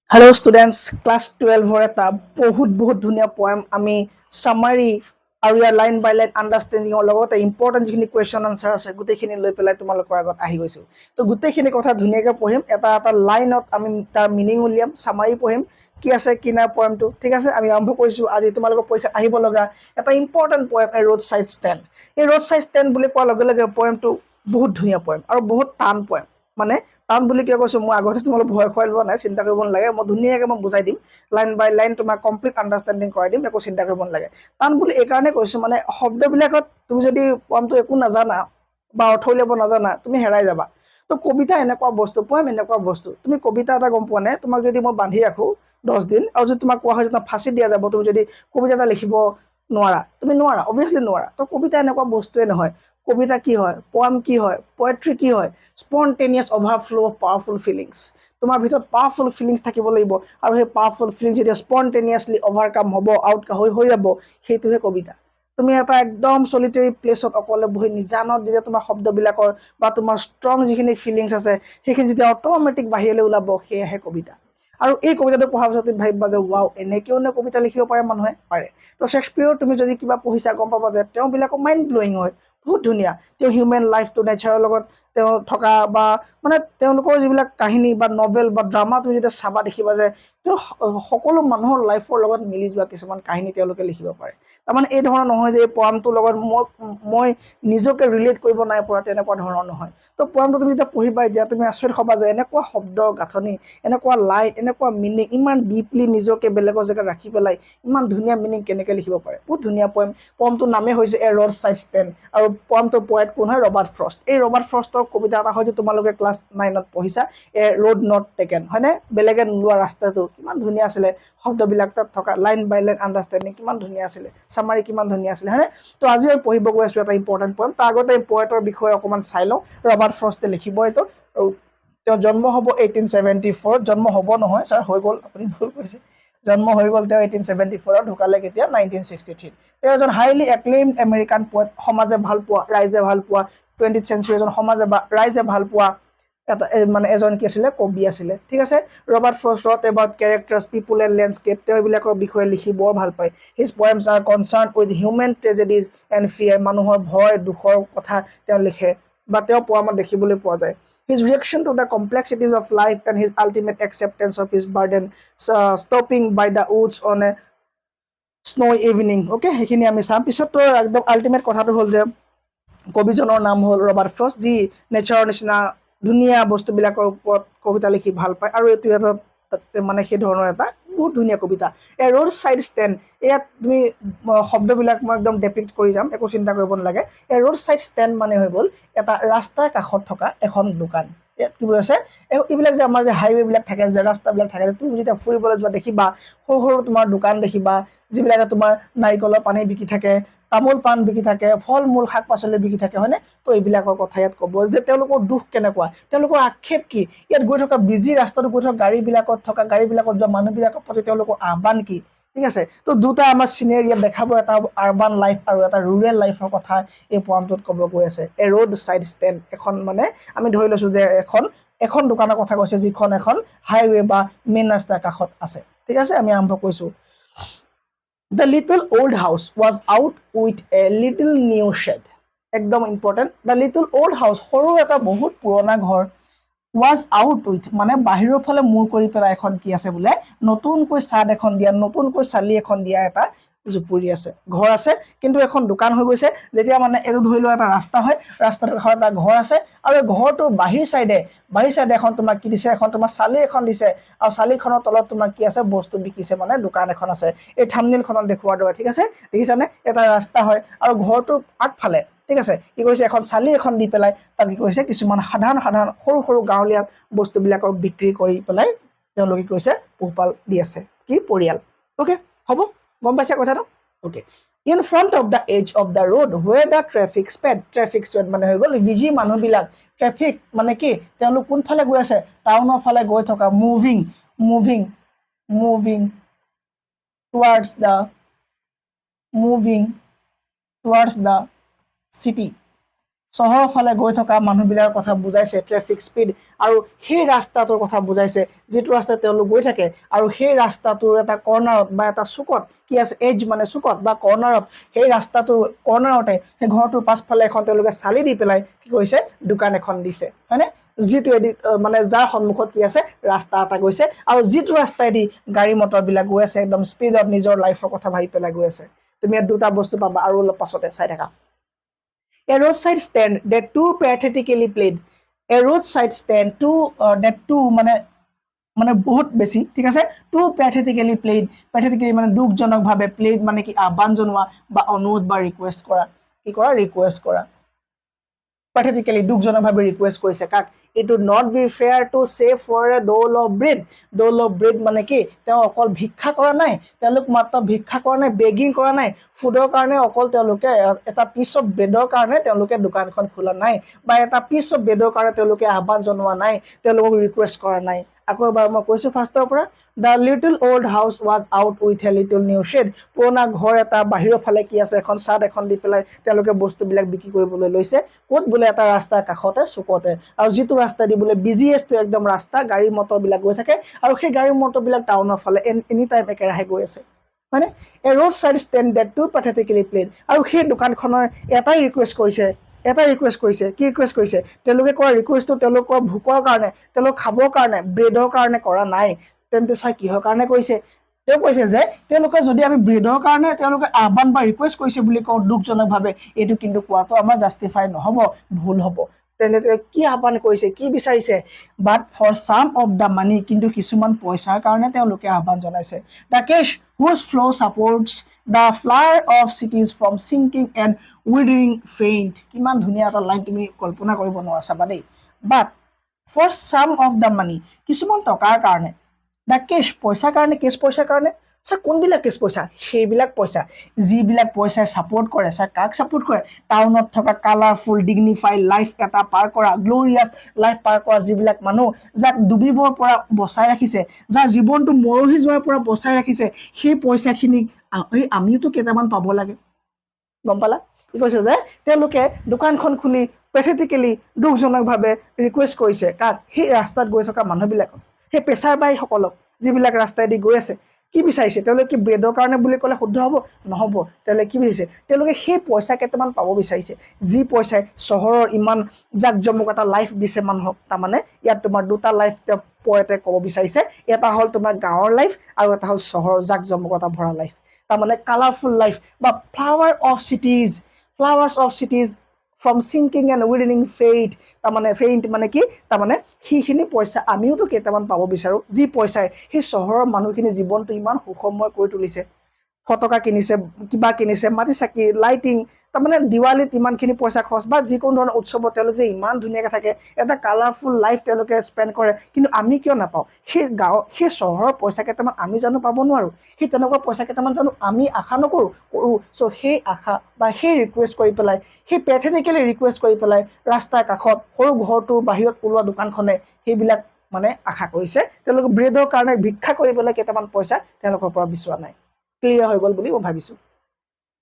Hello students, class 12 এটা বহুত ধুনীয়া poem আমি summary আৰু ইয়াৰ line by line understanding লগতে important যিখিনি question answer আছে গোটেইখিনি লৈ পেলাই তোমালোকৰ আগত আহি গৈছো তো গোটেইখিনি কথা ধুনীয়াকৈ পঢ়িম এটা এটা লাইনত আমি তাৰ মিনিং উলিয়াম summary পঢ়িম কি আছে কি না poemটো ঠিক আছে আমি আৰম্ভ কৰিছো আজি তোমালোকৰ পৰীক্ষা আহিব লগা এটা important poem a road side stand এই road side stand বুলি কোৱাৰ লগে লগে poemটো বহুত ধুনীয়া poem আৰু বহুত টান poem মানে টান বুলি কিয় কৈছো মই আগতে তোমালোক ভয় খুৱাই লোৱা নাই চিন্তা কৰিব নালাগে মই ধুনীয়াকৈ মই বুজাই দিম লাইন বাই লাইন তোমাক কমপ্লিট আণ্ডাৰষ্টেণ্ডিং কৰাই দিম একো চিন্তা কৰিব নালাগে টান বুলি এই কাৰণে কৈছো মানে শব্দবিলাকত তুমি যদি পমটো একো নাজানা বা অৰ্থ উলিয়াব নাজানা তুমি হেৰাই যাবা তো কবিতা এনেকুৱা বস্তু পম এনেকুৱা বস্তু তুমি কবিতা এটা গম পোৱা নে তোমাক যদি মই বান্ধি ৰাখো 10 দিন আৰু যদি তোমাক কোৱা হয় যে ফাঁচি দিয়া যাব তুমি যদি কবিতা এটা লিখিব নোৱাৰা তুমি নোৱাৰা অবভিয়াছলি নোৱাৰা তো কবিতা এনেকুৱা বস্তুৱে নহয় কবিতা কি হয় পম কি হয় পোয়েট্ৰি কি হয় spontaneous overflow of powerful feelings তোমাৰ ভিতৰত পাৱাৰফুল ফিলিংছ থাকিব লাগিব আৰু সেই পাৱাৰফুল ফিলিংছ যেতিয়া স্পন্টেনিয়াছলি অভাৰকাম হ'ব আউট হৈ যাব সেইটোহে কবিতা তুমি এটা একদম সলিটাৰী প্লেছত অকলে বহি নিজানত যেতিয়া তোমাৰ শব্দবিলাকৰ বা তোমাৰ ষ্ট্ৰং যিখিনি ফিলিংছ আছে সেইখিনি যেতিয়া অট'মেটিক বাহিৰলৈ ওলাব সেয়াহে কবিতা আৰু এই কবিতাটো পঢ়াৰ পিছত তুমি ভাবিবা যে ৱাও এনেকেও নে কবিতা লিখিব পাৰে মানুহে পাৰে তো শ্বেক্সপিয়াৰৰ তুমি যদি কিবা পঢ়িছা গম পাবা যে তেওঁবিলাকৰ মাইণ্ড ব্লয়িং হয় বহুত ধুনীয়া তেওঁ হিউমেন লাইফটো নেচাৰৰ লগত তেওঁ থকা বা মানে তেওঁলোকৰ যিবিলাক কাহিনী বা নভেল বা ড্ৰামা তুমি যেতিয়া চাবা দেখিবা যে তেওঁ সকলো মানুহৰ লাইফৰ লগত মিলি যোৱা কিছুমান কাহিনী তেওঁলোকে লিখিব পাৰে তাৰমানে এই ধৰণৰ নহয় যে এই পয়ামটোৰ লগত মই নিজকে ৰিলেট কৰিব নাই পৰা তেনেকুৱা ধৰণৰ নহয় তো পয়ামটো তুমি যেতিয়া পঢ়িবা এতিয়া তুমি আচৰিত হ'বা যে এনেকুৱা শব্দৰ গাঁথনি এনেকুৱা লাইন এনেকুৱা মিনিং ইমান ডিপলি নিজকে বেলেগৰ জেগাত ৰাখি পেলাই ইমান ধুনীয়া মিনিং কেনেকৈ লিখিব পাৰে বহুত ধুনীয়া পমটোৰ নামেই হৈছে এ ৰড চাইড ষ্টেণ্ড আৰু পমটোৰ পয়েট কোন হয় ৰবাৰ্ট ফ্ৰষ্ট এই ৰবাৰ্ট ফ্ৰষ্টৰ কবিতা এটা হয়তো তোমালোকে ক্লাছ 9ত পঢ়িছা এ ৰোড নট টেকেন হয়নে বেলেগে নোলোৱা ৰাস্তাটো কিমান ধুনীয়া আছিলে শব্দবিলাক তাত থকা লাইন বাই লাইন আণ্ডাৰষ্টেণ্ডিং কিমান ধুনীয়া আছিলে চামাৰী কিমান ধুনীয়া আছিলে হয়নে তো আজি আমি পঢ়িব গৈ আছোঁ এটা ইম্পৰ্টেণ্ট পইণ্ট তাৰ আগতে এই পয়েটৰ বিষয়ে অকণমান চাই লওঁ ৰবাৰ্ট ফ্ৰষ্টে লিখিব এইটো আৰু তেওঁ জন্ম হ'ব 1874 জন্ম হ'ব নহয় ছাৰ হৈ গ'ল আপুনি ভুল কৈছে জন্ম হৈ গ'ল তেওঁ 1874 ঢুকালে কেতিয়া 1963 তেওঁ এজন হাইলি এক্লেইমড আমেৰিকান পয়েট সমাজে ভাল পোৱা ৰাইজে ভাল পোৱা 20th চেঞ্চুৰী এজন সমাজে বা ৰাইজে ভাল পোৱা এটা মানে এজন কি আছিলে কবি আছিলে ঠিক আছে Robert Frost wrote about characters people and landscape তেওঁ এইবিলাকৰ বিষয়ে লিখি বৰ ভাল পায় his poems are concerned with human tragedies and fear মানুহৰ ভয় দুখৰ কথা তেওঁ লিখে বা তেওঁ পোৱামত দেখিবলৈ পোৱা যায় his reaction to the complexities of life and his ultimate acceptance of his burden stopping by the woods on a snowy evening okay সেইখিনি আমি চাম পিছততো একদম আল্টিমেট কথাটো হ'ল যে কবিজনৰ নাম হ'ল ৰবাৰ্ট ফ্ৰষ্ট যি নেচাৰৰ নিচিনা ধুনীয়া বস্তুবিলাকৰ ওপৰত কবিতা লিখি ভাল পায় আৰু এইটো এটা মানে সেই ধৰণৰ এটা বহুত ধুনীয়া কবিতা এই ৰোড চাইড ষ্টেণ্ড ইয়াত তুমি শব্দবিলাক মই একদম ডেপিক্ট কৰি যাম একো চিন্তা কৰিব নালাগে এই ৰোড চাইড ষ্টেণ্ড মানে হৈ গ'ল এটা ৰাস্তাৰ কাষত থকা এখন দোকান ইয়াত কি বুজাইছে এইবিলাক যে আমাৰ যে হাইৱেবিলাক থাকে যে ৰাস্তাবিলাক থাকে তুমি যেতিয়া ফুৰিবলৈ যোৱা দেখিবা সৰু সৰু তোমাৰ দোকান দেখিবা যিবিলাকে তোমাৰ নাৰিকলৰ পানী বিকি থাকে তামোল পাণ বিকি থাকে ফল মূল শাক পাচলি বিকি থাকে হয়নে তো এইবিলাকৰ কথা ইয়াত ক'ব যে তেওঁলোকৰ দুখ কেনেকুৱা তেওঁলোকৰ আক্ষেপ কি ইয়াত গৈ থকা বিজি ৰাস্তাটো গৈ থকা গাড়ীবিলাকত যোৱা মানুহবিলাকৰ প্ৰতি তেওঁলোকৰ আহ্বান কি ঠিক আছে তো দুটা আমাৰ চিনেৰি ইয়াত দেখাব এটা আৰবান লাইফ আৰু এটা ৰুৰেল লাইফৰ কথা এই পয়েমটোত ক'ব গৈ আছে এ ৰোড চাইড ষ্টেণ্ড এখন মানে আমি ধৰি লৈছোঁ যে এখন দোকানৰ কথা কৈছে যিখন এখন হাইৱে বা মেইন ৰাস্তাৰ কাষত আছে ঠিক আছে আমি আৰম্ভ কৰিছোঁ The little old house was out with a little new shed. একদম important the little old house সৰু এটা বহুত পুৰণা ঘৰ ৱাজ আউট উইথ মানে বাহিৰৰ ফালে মূৰ কৰি পেলাই এখন কি আছে বোলে নতুনকৈ চাদ এখন দিয়া নতুনকৈ চালি এখন দিয়া এটা জুপুৰি আছে ঘৰ আছে কিন্তু এখন দোকান হৈ গৈছে যেতিয়া মানে এইটো ধৰি লোৱা এটা ৰাস্তা হয় ৰাস্তাটোৰ কাষত এটা ঘৰ আছে আৰু ঘৰটোৰ বাহিৰ চাইডে এখন তোমাক কি দিছে এখন তোমাৰ চালি এখন দিছে আৰু চালিখনৰ তলত তোমাৰ কি আছে বস্তু বিকিছে মানে দোকান এখন আছে এই থাম্বনেইলখনত দেখুৱাৰ দৰে ঠিক আছে দেখিছানে এটা ৰাস্তা হয় আৰু ঘৰটোৰ আগফালে ঠিক আছে কি কৰিছে এখন চালি এখন দি পেলাই তাত কি কৰিছে কিছুমান সাধাৰণ সৰু সৰু গাঁৱলীয়া বস্তুবিলাকৰ বিক্ৰী কৰি পেলাই তেওঁলোকে কৈছে পোহপাল দি আছে কি পৰিয়াল ওকে হ'ব গম পাইছে কথাটো okay in front of the edge of the road where the traffic speed মানে হৈ গ'ল বিজি মানুহবিলাক ট্ৰেফিক মানে কি তেওঁলোক কোনফালে গৈ আছে টাউনৰ ফালে গৈ থকা মুভিং টুৱাৰ্ডছ দ্য চিটি চহৰৰ ফালে গৈ থকা মানুহবিলাকৰ কথা বুজাইছে ট্ৰেফিক স্পীড আৰু সেই ৰাস্তাটোৰ কথা বুজাইছে যিটো ৰাস্তাত তেওঁলোক গৈ থাকে আৰু সেই ৰাস্তাটোৰ এটা কৰ্ণাৰত বা এটা চুকত কি আছে এজ মানে চুকত বা কৰ্ণাৰত সেই ৰাস্তাটোৰ কৰ্ণাৰতে সেই ঘৰটোৰ পাছফালে এখন তেওঁলোকে চালি দি পেলাই কি কৰিছে দোকান এখন দিছে হয়নে যিটো মানে যাৰ সন্মুখত কি আছে ৰাস্তা এটা গৈছে আৰু যিটো ৰাস্তাইদি গাড়ী মটৰবিলাক গৈ আছে একদম স্পীডত নিজৰ লাইফৰ কথা ভাবি পেলাই গৈ আছে তুমি ইয়াত দুটা বস্তু পাবা আৰু অলপ পাছতে চাই থাকা A roadside stand that too pathetically played. A roadside stand that too মানে বহুত বেছি ঠিক আছে টু প্যাথেটিক্যালি প্লেড প্যাথেটিক্যালি মানে দুখজনকভাৱে প্লেড মানে কি আহ্বান জনোৱা বা অনুৰোধ বা ৰিকুৱেষ্ট কৰা কি কৰা ৰিকুৱেষ্ট কৰা pathetically দুখজনকভাৱে ৰিকুৱেষ্ট কৰিছে কাক it would not be fair to say for a dole of bread মানে কি তেওঁ অকল ভিক্ষা কৰা নাই তেওঁলোক মাত্ৰ ভিক্ষা কৰা নাই বেগিং কৰা নাই ফুডৰ কাৰণে অকল তেওঁলোকে এটা পিস অফ ব্ৰেডৰ কাৰণে তেওঁলোকে দোকানখন খোলা নাই বা এটা পিস অফ ব্ৰেডৰ কাৰণে তেওঁলোকে আহ্বান জনোৱা নাই তেওঁলোকক ৰিকুৱেষ্ট কৰা নাই আকৌ এবাৰ মই কৈছো ফাৰ্ষ্টৰ পৰা The little old house was out with a little new shed. পুৰণা ঘৰ এটা বাহিৰৰ ফালে কি আছে এখন চাদ এখন দি পেলাই তেওঁলোকে বস্তুবিলাক বিক্ৰী কৰিবলৈ লৈছে ক'ত বোলে এটা ৰাস্তাৰ কাষতে চুকতে আৰু যিটো ৰাস্তা দি বোলে বিজিয়েষ্ট একদম ৰাস্তা গাড়ী মটৰবিলাক গৈ থাকে আৰু সেই গাড়ী মটৰবিলাক টাউনৰ ফালে এনি টাইম একেৰাহে গৈ আছে মানে a roadside stand that too pathetically pled আৰু সেই দোকানখনৰ এটাই ৰিকুৱেষ্ট কৰিছে কি ৰিকুৱেষ্ট কৰিছে তেওঁলোকে কৰা ৰিকুৱেষ্টটো তেওঁলোকৰ ভোকৰ কাৰণে তেওঁলোক খাবৰ কাৰণে ব্ৰেডৰ কাৰণে কৰা নাই তেন্তে ছাৰ কিহৰ কাৰণে কৈছে তেওঁ কৈছে যে তেওঁলোকে যদি আমি ব্ৰেডৰ কাৰণে তেওঁলোকে আহ্বান বা ৰিকুৱেষ্ট কৰিছে বুলি কওঁ দুখজনকভাৱে এইটো কিন্তু কোৱাটো আমাৰ জাষ্টিফাই নহ'ব ভুল হ'ব তেনে কি আহ্বান কৰিছে কি বিচাৰিছে বাট ফৰ সাম অফ দা মানি কিন্তু কিছুমান পইচাৰ কাৰণে তেওঁলোকে আহ্বান জনাইছে দা cash whose flow' supports the flower of cities from sinking and withering faint কিমান ধুনীয়া এটা লাইন তুমি কল্পনা কৰিব নোৱাৰা চাবা দেই বাট ফৰ সাম অফ দা মানি কিছুমান টকাৰ কাৰণে দা কেছ পইচাৰ কাৰণে কেছ পইচাৰ কাৰণে স্যাৰ কোনবিলাক কেছ পইচা সেইবিলাক পইচা যিবিলাক পইচাই ছাপোৰ্ট কৰে স্যাৰ কাক ছাপোৰ্ট কৰে টাউনত থকা কালাৰফুল ডিগনিফাই লাইফ এটা পাৰ কৰা গ্লৰিয়াছ লাইফ পাৰ কৰা যিবিলাক মানুহ যাক ডুবিবৰ পৰা বচাই ৰাখিছে যাৰ জীৱনটো মৰহি যোৱাৰ পৰা বচাই ৰাখিছে সেই পইচাখিনি আমিওতো কেইটামান পাব লাগে গম পালা কি কৈছে যে তেওঁলোকে দোকানখন খুলি পেথেটিক্যালি দুখজনকভাৱে ৰিকুৱেষ্ট কৰিছে কাক সেই ৰাস্তাত গৈ থকা মানুহবিলাকক সেই পেছাৰ বাইসকলক যিবিলাক ৰাস্তাইদি গৈ আছে কি বিচাৰিছে তেওঁলোকে কি ব্ৰেডৰ কাৰণে বুলি ক'লে শুদ্ধ হ'ব নহ'ব তেওঁলোকে কি বিচাৰিছে তেওঁলোকে সেই পইচা কেইটামান পাব বিচাৰিছে যি পইচাই চহৰৰ ইমান জাক জমক এটা লাইফ দিছে মানুহক তাৰমানে ইয়াত তোমাৰ দুটা লাইফ তেওঁ পইণ্টে ক'ব বিচাৰিছে এটা হ'ল তোমাৰ গাঁৱৰ লাইফ আৰু এটা হ'ল চহৰৰ জাক জমকতা ভৰা লাইফ তাৰমানে কালাৰফুল লাইফ বা flowers of cities from sinking and widening faint মানে কি তাৰমানে সেইখিনি পইচা আমিওতো কেইটামান পাব বিচাৰোঁ যি পইচাই সেই চহৰৰ মানুহখিনি জীৱনটো ইমান সুখময় কৰি তুলিছে ফটকা কিনিছে কিবা কিনিছে মাটি চাকি লাইটিং তাৰমানে দিৱালীত ইমানখিনি পইচা খৰচ বা যিকোনো ধৰণৰ উৎসৱত তেওঁলোকে ইমান ধুনীয়াকৈ থাকে এটা কালাৰফুল লাইফ তেওঁলোকে স্পেণ্ড কৰে কিন্তু আমি কিয় নাপাওঁ সেই গাঁও সেই চহৰৰ পইচা কেইটামান আমি জানো পাব নোৱাৰোঁ সেই তেনেকুৱা পইচা কেইটামান জানো আমি আশা নকৰোঁ চ' সেই আশা বা সেই ৰিকুৱেষ্ট কৰি পেলাই সেই পেথেটিক্যালি ৰিকুৱেষ্ট কৰি পেলাই ৰাস্তাৰ কাষত সৰু ঘৰটোৰ বাহিৰত ওলোৱা দোকানখনে সেইবিলাক মানে আশা কৰিছে তেওঁলোকে ব্ৰেডৰ কাৰণে ভিক্ষা কৰি পেলাই কেইটামান পইচা তেওঁলোকৰ পৰা বিচৰা নাই ক্লিয়াৰ হৈ গ'ল বুলি মই ভাবিছোঁ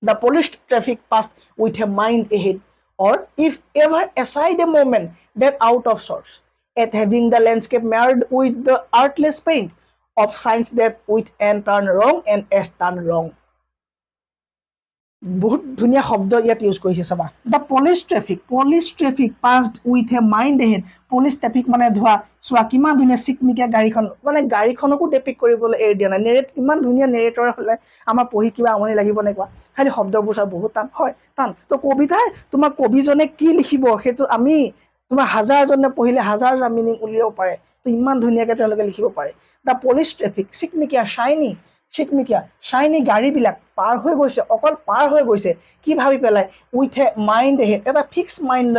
The polished traffic passed with a mind ahead, or if ever aside a moment that out of sorts, at having the landscape marred with the artless paint of signs that with and turn wrong and s turn wrong. বহুত ধুনীয়া শব্দ ইয়াত use কৰিছে চাবা the polish traffic passed with a mind ahead polish traffic মানে ধোৱা চোৱা কিমান ধুনীয়া চিকমিকীয়া গাড়ীখন মানে গাড়ীখনকো ডেপিক কৰিবলৈ এৰি দিয়া নাই ইমান ধুনীয়া নেৰেটৰ হ'লে আমাৰ পঢ়ি কিবা আমনি লাগিব নে কোৱা খালি শব্দবোৰ চোৱা বহুত টান হয় টান তো কবিতাই তোমাৰ কবিজনে কি লিখিব সেইটো আমি তোমাৰ হাজাৰজনে পঢ়িলে হাজাৰ মিনিং উলিয়াব পাৰে তো ইমান ধুনীয়াকৈ তেওঁলোকে লিখিব পাৰে দ্য পলিচ ট্ৰেফিক চিকমিকীয়া শ্বাইনি গাড়ীবিলাক পাৰ হৈ গৈছে অকল পাৰ হৈ গৈছে কি ভাবি পেলাই উইথ এ মাইণ্ড এহেড এটা ফিক্স মাইণ্ড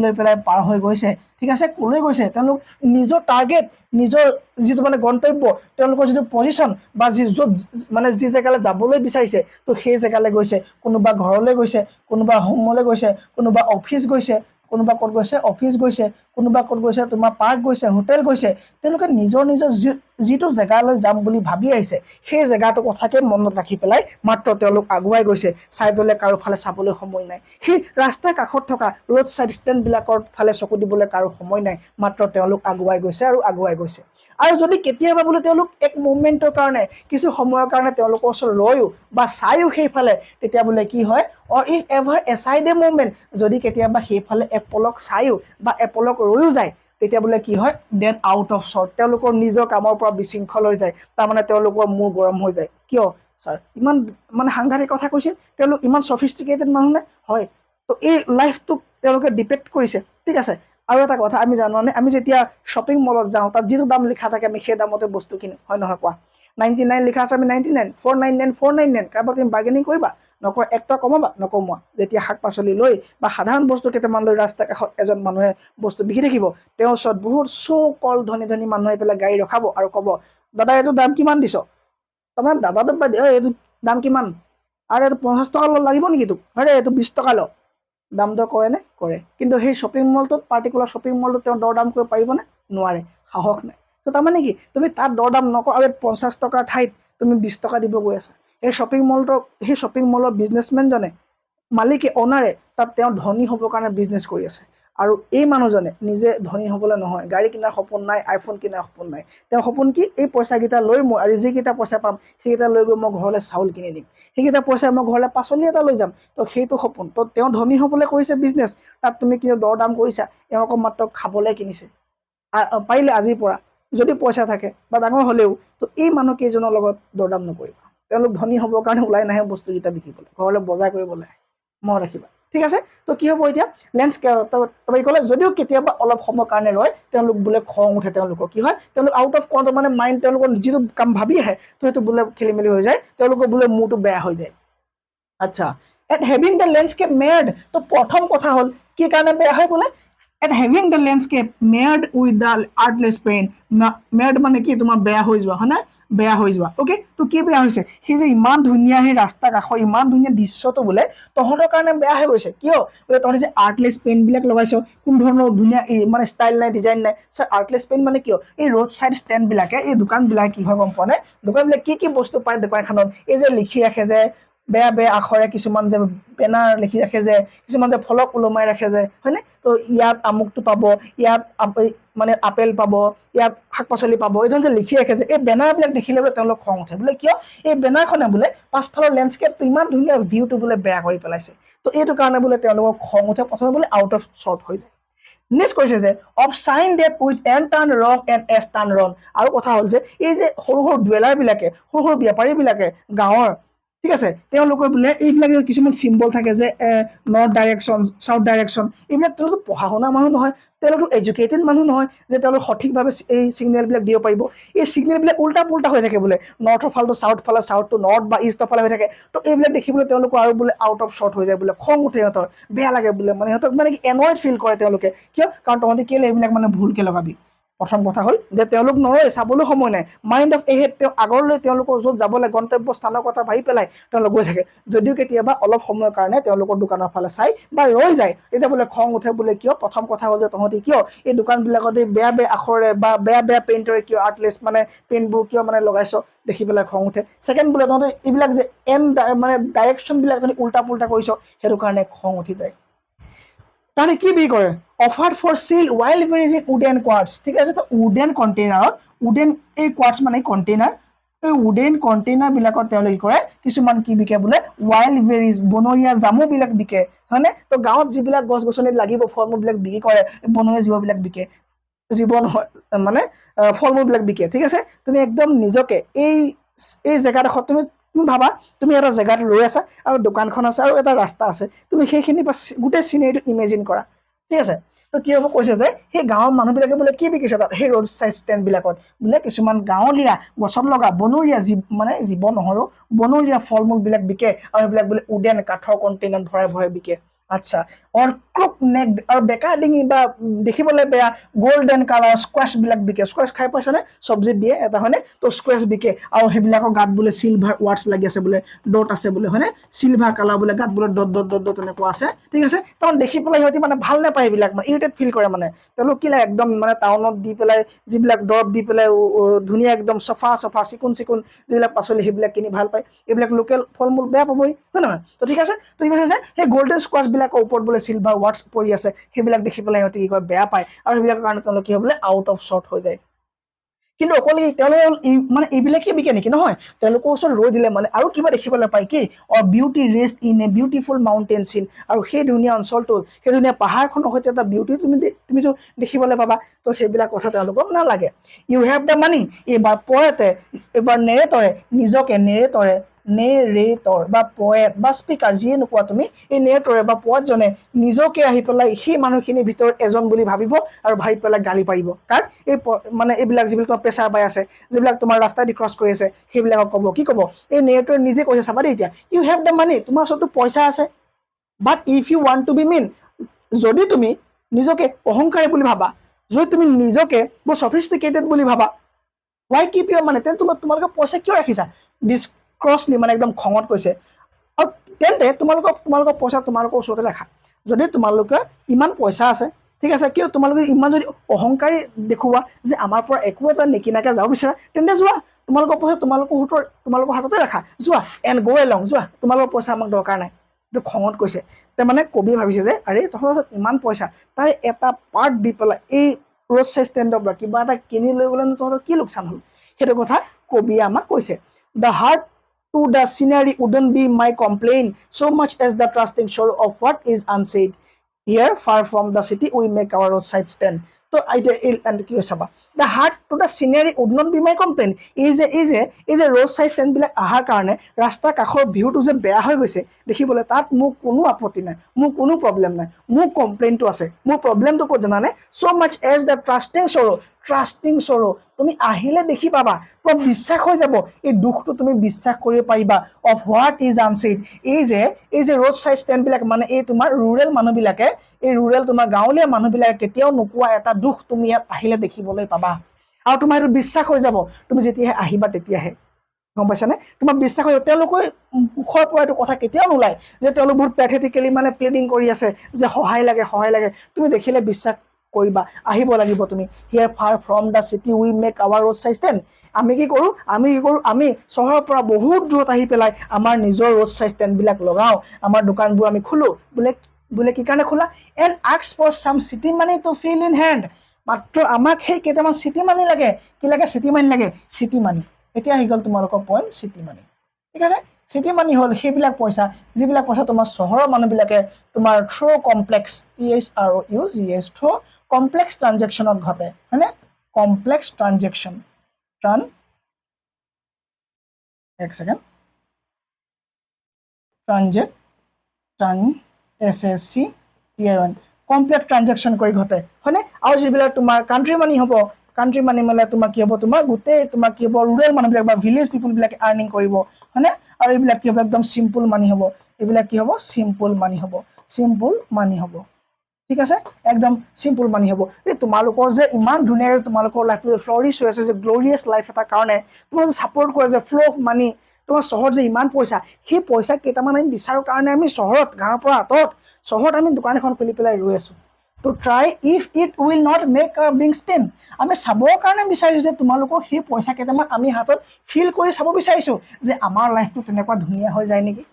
লৈ পেলাই পাৰ হৈ গৈছে ঠিক আছে ক'লৈ গৈছে তেওঁলোক নিজৰ টাৰ্গেট নিজৰ যিটো মানে গন্তব্য তেওঁলোকৰ যিটো পজিশ্যন বা য'ত মানে যি জেগালৈ যাবলৈ বিচাৰিছে তো সেই জেগালৈ গৈছে কোনোবা ঘৰলৈ গৈছে কোনোবা হোমলৈ গৈছে কোনোবা অফিচ গৈছে কোনোবা ক'ত গৈছে অফিচ গৈছে কোনোবা ক'ত গৈছে তোমাৰ পাৰ্ক গৈছে হোটেল গৈছে তেওঁলোকে নিজৰ যিটো জেগালৈ যাম বুলি ভাবি আহিছে সেই জেগাটো কথাকে মনত ৰাখি পেলাই মাত্ৰ তেওঁলোক আগুৱাই গৈছে ছাইডলৈ কাৰো ফালে চাবলৈ সময় নাই সেই ৰাস্তাৰ কাষত থকা ৰোড ছাইড ষ্টেণ্ডবিলাকৰ ফালে চকু দিবলৈ কাৰো সময় নাই মাত্ৰ তেওঁলোক আগুৱাই গৈছে আৰু আগুৱাই গৈছে আৰু যদি কেতিয়াবা বোলে তেওঁলোক এক মুভমেণ্টৰ কাৰণে কিছু সময়ৰ কাৰণে তেওঁলোকৰ ওচৰত ৰৈও বা চায়ো সেইফালে তেতিয়া বোলে কি হয় or if ever aside a movement যদি কেতিয়াবা সেইফালে এপলক চায়ো বা এপলক ৰৈও যায় তেতিয়া বোলে কি হয় দেন আউট অফ শ্বৰ্ট তেওঁলোকৰ নিজৰ কামৰ পৰা বিশৃংখল হৈ যায় তাৰমানে তেওঁলোকৰ মূৰ গৰম হৈ যায় কিয় ছাৰ ইমান মানে সাংঘাতিক কথা কৈছে তেওঁলোক ইমান সফিষ্টিকেটেড মানুহ নে হয় তো এই লাইফটোক তেওঁলোকে ডিপেক্ট কৰিছে ঠিক আছে আৰু এটা কথা আমি জানোনে আমি যেতিয়া শ্বপিং মলত যাওঁ তাত যিটো দাম লিখা থাকে আমি সেই দামতে বস্তু কিনো হয় নহয় কোৱা 99 লিখা আছে আমি 99 499 499 কাৰোবাৰ তুমি বাৰ্গেনিং কৰিবা নকৰা একটা কমাবা নকমোৱা যেতিয়া শাক পাচলি লৈ বা সাধাৰণ বস্তু কেইটামান লৈ ৰাস্তা কাষত এজন মানুহে বস্তু বিকি থাকিব তেওঁৰ ওচৰত বহুত কল ধনী ধনী মানুহ আহি পেলাই গাড়ী ৰখাব আৰু ক'ব দাদা এইটো দাম কিমান দিছ তাৰমানে দাদাটো এইটো দাম কিমান আৰু এইটো 50 টকা লাগিব নেকি তোক আৰে এইটো 20 টকা ল দাম দৰ কৰে নে কৰে কিন্তু সেই শ্বপিং মলটোত পাৰ্টিকুলাৰ শ্বপিং মলটোত তেওঁ দৰ দাম কৰিব পাৰিবনে নোৱাৰে সাহস নাই তো তাৰমানে কি তুমি তাত দৰ দাম নকৰ আৰু 50 টকাৰ ঠাইত তুমি 20 টকা দিব গৈ আছা সেই শ্বপিং মলৰ বিজনেছমেনজনে মালিকে অনাৰে তাত তেওঁ ধনী হ'বৰ কাৰণে বিজনেছ কৰি আছে আৰু এই মানুহজনে নিজে ধনী হ'বলৈ নহয় গাড়ী কিনাৰ সপোন নাই আইফোন কিনাৰ সপোন নাই তেওঁ সপোন কি এই পইচাকেইটা লৈ মই আজি যিকেইটা পইচা পাম সেইকেইটা লৈ গৈ মই ঘৰলৈ চাউল কিনি দিম সেইকেইটা পইচাই মই ঘৰলৈ পাচলি এটা লৈ যাম তো সেইটো সপোন তো তেওঁ ধনী হ'বলৈ কৰিছে বিজনেছ তাত তুমি কিন্তু দৰ দাম কৰিছা এওঁকো মাত্ৰ খাবলৈ কিনিছে পাৰিলে আজিৰ পৰা যদি পইচা থাকে বা ডাঙৰ হ'লেও তো এই মানুহ কেইজনৰ লগত দৰদাম নকৰিবা তেওঁলোক ধনী হ'বৰ কাৰণে ওলাই নাহে বস্তুকেইটা বিকিবলৈ ঘৰলৈ বজাৰ কৰিবলৈ মনত ৰাখিবা ঠিক আছে তো কি হ'ব এতিয়া তুমি ক'লে যদিও কেতিয়াবা অলপ সময়ৰ কাৰণে ৰয় তেওঁলোক বোলে খং উঠে তেওঁলোকৰ কি হয় তেওঁলোক আউট অফ কণ্ট্ৰল মানে মাইণ্ড তেওঁলোকৰ যিটো কাম ভাবি আহে তো সেইটো বোলে খেলি মেলি হৈ যায় তেওঁলোকৰ বোলে মূৰটো বেয়া হৈ যায় আচ্ছা at having the landscape marred তো প্ৰথম কথা হ'ল কি কাৰণে বেয়া হয় বোলে at having the landscape marred with the artless pain marred মানে কি তোমাৰ বেয়া হৈ যোৱা হয় না বেয়া হৈ যোৱা অ'কে তো কি বেয়া হৈছে সেই যে ইমান ধুনীয়া সেই ৰাস্তা কাষৰ ইমান ধুনীয়া দৃশ্যটো বোলে তহঁতৰ কাৰণে বেয়া হৈ গৈছে কিয় বোলে তহঁতে যে আৰ্টলেছ পেইণ্টবিলাক লগাইছ কোনো ধৰণৰ ধুনীয়া মানে ষ্টাইল নাই ডিজাইন নাই ছাৰ আৰ্টলেছ পেইণ্ট মানে কিয় এই ৰোড ছাইড ষ্টেণ্ডবিলাকে এই দোকানবিলাক কি হয় গম পোৱা নাই দোকানবিলাক কি বস্তু পায় দোকানখনত এই যে লিখি ৰাখে যে বেয়া বেয়া আখৰে কিছুমান যে বেনাৰ লিখি ৰাখে যে কিছুমান যে ফলক ওলমাই ৰাখে যে হয়নে তো ইয়াত আমুকটো পাব ইয়াত মানে আপেল পাব ইয়াত শাক পাচলি পাব এইটো যে লিখি ৰাখে যে এই বেনাৰবিলাক দেখিলে বোলে তেওঁলোক খং উঠে বোলে কিয় এই বেনাৰখনে বোলে পাছফালৰ লেণ্ডস্কেপটো ইমান ধুনীয়া ভিউটো বোলে বেয়া কৰি পেলাইছে তো এইটো কাৰণে বোলে তেওঁলোকৰ খং উঠে প্ৰথমে বোলে আউট অফ শ্বৰ্ট হৈ যায় নেক্সট কৈছে যে of sign that with N turn wrong and S টাৰ্ণ ৰং আৰু কথা হ'ল যে এই যে সৰু সৰু ডুৱেলাৰবিলাকে সৰু সৰু বেপাৰীবিলাকে গাঁৱৰ ঠিক আছে তেওঁলোকৰ বোলে এইবিলাক কিছুমান চিম্বল থাকে যে নৰ্থ ডাইৰেকশ্যন চাউথ ডাইৰেকশ্যন এইবিলাক তেওঁলোক পঢ়া শুনা মানুহ নহয় তেওঁলোক এডুকেটেড মানুহ নহয় যে তেওঁলোক সঠিকভাৱে এই ছিগনেলবিলাক দিব পাৰিব এই ছিগনেলবিলাক উল্টা পুল্টা হৈ থাকে বোলে নৰ্থৰ ফালটো চাউথ ফালে চাউথ টু নৰ্থ বা ইষ্টৰ ফালে হৈ থাকে তো এইবিলাক দেখিবলৈ তেওঁলোকৰ আৰু বোলে আউট অফ শ্বৰ্ট হৈ যায় বোলে খং উঠে সিহঁতৰ বেয়া লাগে বোলে মানে সিহঁতক মানে কি এনয়ড ফিল কৰে তেওঁলোকে কিয় কাৰণ তহঁতি কেলে এইবিলাক মানে ভুলকৈ লগাবি প্ৰথম কথা হ'ল যে তেওঁলোক নৰয় চাবলৈ সময় নাই মাইণ্ড অফ এহেড তেওঁ আগলৈ তেওঁলোকৰ য'ত যাবলৈ গন্তব্য স্থানৰ কথা ভাবি পেলাই তেওঁলোক গৈ থাকে যদিও কেতিয়াবা অলপ সময়ৰ কাৰণে তেওঁলোকৰ দোকানৰ ফালে চাই বা ৰৈ যায় তেতিয়া বোলে খং উঠে বোলে কিয় প্ৰথম কথা হ'ল যে তহঁতি কিয় এই দোকানবিলাকতে বেয়া বেয়া আখৰে বা বেয়া পেইণ্টৰে কিয় আৰ্টলেছ মানে পেইণ্টবোৰ কিয় মানে লগাইছ দেখি পেলাই খং উঠে ছেকেণ্ড বোলে তহঁতে এইবিলাক যে মানে ডাইৰেকশ্যনবিলাক তহঁতি উল্টা পুল্টা কৰিছ সেইটো কাৰণে খং উঠি যায় তাহলে কি বিক্ৰী কৰে offered for sale wild berries in wooden quarts ঠিক আছে তো উডেন কণ্টেইনাৰত উডেন এই কোৱাৰ্টছ মানে কণ্টেইনাৰ এই উডেন কণ্টেইনাৰবিলাকত তেওঁলোকে কি কৰে কিছুমান কি বিকে বোলে ৱাইল্ড বেৰিজ বনৰীয়া জামুবিলাক বিকে হয়নে তো গাঁৱত যিবিলাক গছ গছনিত লাগিব ফল মূলবিলাক বিক্ৰী কৰে বনৰীয়া জীৱবিলাক বিকে জীৱ নহয় মানে ফল মূলবিলাক বিকে ঠিক আছে তুমি একদম নিজকে এই জেগাডোখৰত তুমি ভাবা তুমি এটা জেগাত ৰৈ আছা আৰু দোকানখন আছে আৰু এটা ৰাস্তা আছে তুমি সেইখিনি গোটেই চিনেৰীটো ইমেজিন কৰা ঠিক আছে তো কি হ'ব কৈছে যে সেই গাঁৱৰ মানুহবিলাকে বোলে কি বিকিছে তাত সেই ৰোড ছাইড ষ্টেণ্ডবিলাকত বোলে কিছুমান গাঁৱলীয়া গছত লগা বনৰীয়া মানে জীৱ নহয়ও বনৰীয়া ফল মূলবিলাক বিকে আৰু সেইবিলাক বোলে উডেন কাঠৰ কণ্টেইনাৰত ভৰাই ভৰাই বিকে আচ্ছা অৰ ক্ৰুক নেক আৰু বেকা ডিঙি বা দেখিবলৈ বেয়া গোল্ডেন কালাৰ স্কোৱাচ বিলাক বিকে স্কোৱাচ খাই পাইছানে চব্জিত দিয়ে এটা হয়নে তো স্কোৱাচ বিকে আৰু সেইবিলাকৰ গাত বোলে চিলভাৰ ৱাৰ্ডছ লাগি আছে বোলে ডট আছে বোলে হয়নে চিলভাৰ কালাৰ বোলে গাত বোলে ডট ডট ডট ডট তেনেকুৱা আছে ঠিক আছে তাৰমানে দেখি পেলাই সিহঁতি মানে ভাল নাপায় এইবিলাক মানে ইৰিটেট ফিল কৰে মানে তেওঁলোক কি লাগে একদম মানে টাউনত দি পেলাই যিবিলাক দৰৱ দি পেলাই ধুনীয়া একদম চফা চফা চিকুণ চিকুণ যিবিলাক পাচলি সেইবিলাক কিনি ভাল পায় এইবিলাক লোকেল ফল মূল বেয়া পাবই হয় নহয় তো ঠিক আছে তো কি কৈছে যে সেই গল্ডেন স্কোৱাচ বিলাকৰ ওপৰত বোলে চিলভাৰ ৱাৰ্ডছ পৰি আছে সেইবিলাক দেখি পেলাই সিহঁতি কি কয় বেয়া পায় আৰু সেইবিলাকৰ কাৰণে তেওঁলোক কি হয় বোলে আউট অফ শ্বৰ্ট হৈ যায় কিন্তু অকল তেওঁলোকে মানে এইবিলাকে বিকে নেকি নহয় তেওঁলোকৰ ওচৰত ৰৈ দিলে মানে আৰু কিবা দেখিবলৈ পায় কি beauty rest in a beautiful mountain চিন আৰু সেই ধুনীয়া অঞ্চলটো সেই ধুনীয়া পাহাৰখনৰ সৈতে এটা বিউটি তুমিতো দেখিবলৈ পাবা তো সেইবিলাক কথা তেওঁলোকক নালাগে ইউ হেভ দ্য মানি এইবাৰ পয়েটে এইবাৰ নেৰেটৰ বা পয়েট বা স্পিকাৰ যিয়ে নোকোৱা তুমি এই নেৰেটৰে বা পয়েটজনে নিজকে আহি পেলাই সেই মানুহখিনিৰ ভিতৰত এজন বুলি ভাবিব আৰু ভাবি পেলাই গালি পাৰিব কাক এই মানে এইবিলাক যিবিলাক তোমাৰ প্ৰেছাৰ পাই আছে যিবিলাক তোমাৰ ৰাস্তাইদি ক্ৰছ কৰি আছে সেইবিলাকক ক'ব কি ক'ব এই নেৰেটৰে নিজে কৈছে চাবা দেই এতিয়া ইউ হেভ দ্য মানি তোমাৰ ওচৰতো পইচা আছে but if you want to be mean যদি তুমি নিজকে অহংকাৰী বুলি ভাবা যদি তুমি নিজকে বৰ সফিষ্টিকেটেড বুলি ভাবা ৱাই কিপ ইউৰ মানে তেন্তে তোমালোকে পইচা কিয় ৰাখিছা ডিছক্ৰছলি মানে একদম খঙত কৈছে আৰু তেন্তে তোমালোকৰ পইচা তোমালোকৰ ওচৰতে ৰাখা যদি তোমালোকে ইমান পইচা আছে ঠিক আছে কিন্তু তোমালোকে ইমান যদি অহংকাৰী দেখুওৱা যে আমাৰ পৰা একো এটা নিকিনাকে যাব বিচাৰা তেন্তে যোৱা তোমালোকৰ পইচা তোমালোকৰ হাততে ৰাখা যোৱা এণ্ড গ' এলং যোৱা তোমালোকৰ পইচা আমাক দৰকাৰ নাই এইটো খঙত কৈছে মানে কবিয়ে ভাবিছে যে আৰে তহঁতৰ ওচৰত ইমান পইচা তাৰে এটা পাৰ্ট দি পেলাই এই ৰোড চাইড ষ্টেণ্ডৰ পৰা কিবা এটা কিনি লৈ গ'লে তহঁতৰ কি লোকচান হ'ল সেইটো কথা কবিয়ে আমাক কৈছে the heart to the scenery wouldn't be my complaint so much as the trusting sorrow of what is unsaid here far from the city we make our roadside stand তো and কি চাবা the heart to the scenery would not be my complaint এই যে road side stand বিলাক আহাৰ কাৰণে ৰাস্তা কাষৰ ভিউটো যে বেয়া হৈ গৈছে দেখিবলৈ তাত মোৰ কোনো আপত্তি নাই মোৰ কোনো প্ৰব্লেম নাই মোৰ কমপ্লেইনটো আছে মোৰ প্ৰব্লেমটো ক'ত জানানে so much as the trusting sorrow তুমি আহিলে দেখি পাবা পুৰা বিশ্বাস হৈ যাব এই দুখটো তুমি বিশ্বাস কৰিব পাৰিবা অফ হোৱাট ইজ আনছেড এই যে ৰোড চাইড ষ্টেণ্ড বিলাক মানে এই তোমাৰ ৰুৰেল মানুহবিলাকে এই ৰুৰেল তোমাৰ গাঁৱলীয়া মানুহবিলাকে কেতিয়াও নোকোৱা এটা দুখ তুমি ইয়াত আহিলে দেখিবলৈ পাবা আৰু তোমাৰ এইটো বিশ্বাস হৈ যাব তুমি যেতিয়াহে আহিবা তেতিয়াহে গম পাইছানে তোমাৰ বিশ্বাস হৈ তেওঁলোকৰ মুখৰ পৰা এইটো কথা কেতিয়াও নোলায় যে তেওঁলোক বহুত পেথেটিকেলি মানে প্লেডিং কৰি আছে যে সহায় লাগে তুমি দেখিলে বিশ্বাস কৰিবা আহিব লাগিব তুমি here far from the city we make our roadside stand আমি কি কৰোঁ আমি চহৰৰ পৰা বহুত দূৰত আহি পেলাই আমাৰ নিজৰ ৰোড চাইড ষ্টেণ্ডবিলাক লগাওঁ আমাৰ দোকানবোৰ আমি খোলোঁ বোলে কি কাৰণে খোলা এণ্ড আস্ক ফৰ চাম city money to fill in hand মাত্ৰ আমাক সেই কেইটামান চিটি মানি লাগে কি লাগে চিটি মানি এতিয়া আহি গ'ল তোমালোকৰ পইণ্ট চিটি মানি ঠিক আছে চিটি মানি হ'ল সেইবিলাক পইচা যিবিলাক পইচা তোমাৰ চহৰৰ মানুহবিলাকে তোমাৰ থ্ৰু কমপ্লেক্স থ্ৰু কমপ্লেক্স ট্ৰানজেকশ্যনত ঘটে হয়নে কমপ্লেক্স ট্ৰানজেকশ্যন এক ছেকেণ্ড কমপ্লেক্স ট্ৰানজেকশ্যন কৰি ঘটে হয়নে আৰু যিবিলাক তোমাৰ কাণ্ট্ৰি মানি হ'ব কাণ্ট্ৰি মানি মানে তোমাৰ কি হ'ব তোমাৰ গোটেই তোমাৰ কি হ'ব ৰুৰেল মানুহবিলাক বা ভিলেজ পিপুলবিলাকে আৰ্নিং কৰিব হয়নে আৰু এইবিলাক কি হ'ব একদম চিম্পুল মানি হ'ব এইবিলাক কি হ'ব চিম্পুল মানি হ'ব ঠিক আছে একদম চিম্পুল মানি হ'ব এই তোমালোকৰ যে ইমান ধুনীয়াকৈ তোমালোকৰ লাইফটো ফ্লৰিছ হৈ আছে যে গ্ল'ৰিয়াছ লাইফ এটাৰ কাৰণে তোমালোকে ছাপৰ্ট কৰে যে ফ্ল' অফ মানি তোমাৰ চহৰত যে ইমান পইচা সেই পইচা কেইটামান আমি বিচাৰোঁ কাৰণে আমি চহৰত গাঁৱৰ পৰা আঁতৰত চহৰত আমি দোকান এখন খুলি পেলাই ৰৈ আছোঁ to try if it will not make our being span আমি চাবৰ কাৰণে বিচাৰিছোঁ যে তোমালোকৰ সেই পইচা কেইটামান আমি হাতত ফিল কৰি চাব বিচাৰিছোঁ যে আমাৰ লাইফটো তেনেকুৱা ধুনীয়া হৈ যায় নেকি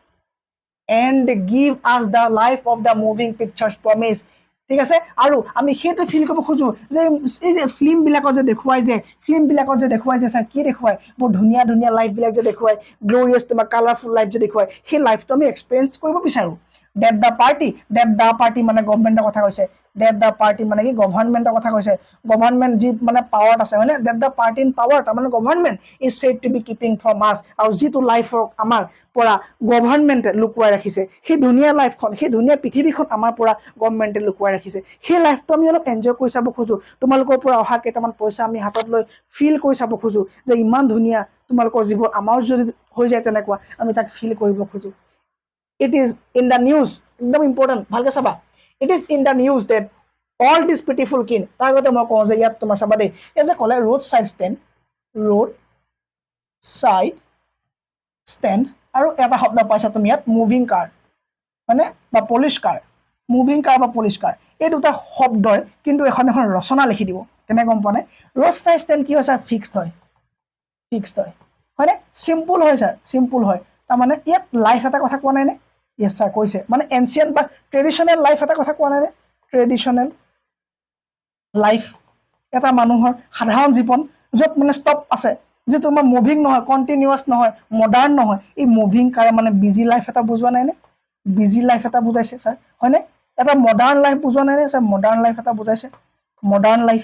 এণ্ড গিভ আছ the life of the moving pictures promise ঠিক আছে আৰু আমি সেইটো ফিল কৰিব খোজোঁ যে এই যে ফিল্মবিলাকত যে দেখুৱাই যে ছাৰ কি দেখুৱাই বৰ ধুনীয়া লাইফবিলাক যে দেখুৱাই গ্ল'ৰিয়াছ তোমাৰ কালাৰফুল লাইফ যে দেখুৱাই সেই লাইফটো আমি এক্সপিৰিয়েঞ্চ কৰিব বিচাৰোঁ ডেট দ্য পাৰ্টি মানে গভৰ্ণমেণ্টৰ কথা কৈছে ডেট দ্য পাৰ্টি মানে কি গভৰ্ণমেণ্টৰ কথা কৈছে গভৰ্ণমেণ্ট যি মানে পাৱাৰত আছে হয়নে that the party in power তাৰমানে government is said to be keeping from us আৰু যিটো লাইফক আমাৰ পৰা গভৰ্ণমেণ্টে লুকুৱাই ৰাখিছে সেই ধুনীয়া লাইফখন সেই ধুনীয়া পৃথিৱীখন আমাৰ পৰা গভৰ্ণমেণ্টে লুকুৱাই ৰাখিছে সেই লাইফটো আমি অলপ এনজয় কৰি চাব খোজোঁ তোমালোকৰ পৰা অহা কেইটামান পইচা আমি হাতত লৈ ফিল কৰি চাব খোজোঁ যে ইমান ধুনীয়া তোমালোকৰ জীৱন আমাৰ যদি হৈ যায় তেনেকুৱা আমি তাক ফিল কৰিব খোজোঁ it is in the news, একদম ইম্পৰ্টেণ্ট, ভালকে চাবা, it is in the news that all these pitiful kin, তাৰ আগতে মই কওঁ যে ইয়াত তোমাৰ চাবা দেই, এই যে ক'লে road side stand, road side stand, আৰু এটা শব্দ পাইছা তুমি ইয়াত মুভিং কাৰ, হয়নে, বা পলিশ কাৰ, মুভিং কাৰ বা পলিশ কাৰ, এই দুটা শব্দই কিন্তু এখন এখন ৰচনা লিখি দিব, কেনে গম পোৱা নাই, road side stand কি হয় ছাৰ, ফিক্সড হয়, ফিক্সড হয়, হয়নে, চিম্পুল হয় ছাৰ, চিম্পুল হয়, তাৰমানে ইয়াত লাইফ এটা কথা কোৱা নাই নে, ইয়েছ ছাৰ কৈছে, মানে এনচিয়েণ্ট বা ট্ৰেডিশ্যনেল লাইফ এটা কথা কোৱা নাই নে, ট্ৰেডিশ্যনেল লাইফ, এটা মানুহৰ সাধাৰণ জীৱন য'ত মানে ষ্টপ আছে, যে তোমাৰ মুভিং নহয়, কণ্টিনিউৱাছ নহয়, মডাৰ্ণ নহয়, এই মুভিং কাৰে মানে বিজি লাইফ এটা বুজোৱা নাই নে, বিজি লাইফ এটা বুজাইছে ছাৰ, হয়নে, এটা মডাৰ্ণ লাইফ বুজোৱা নাই নে ছাৰ, মডাৰ্ণ লাইফ এটা বুজাইছে, মডাৰ্ণ লাইফ,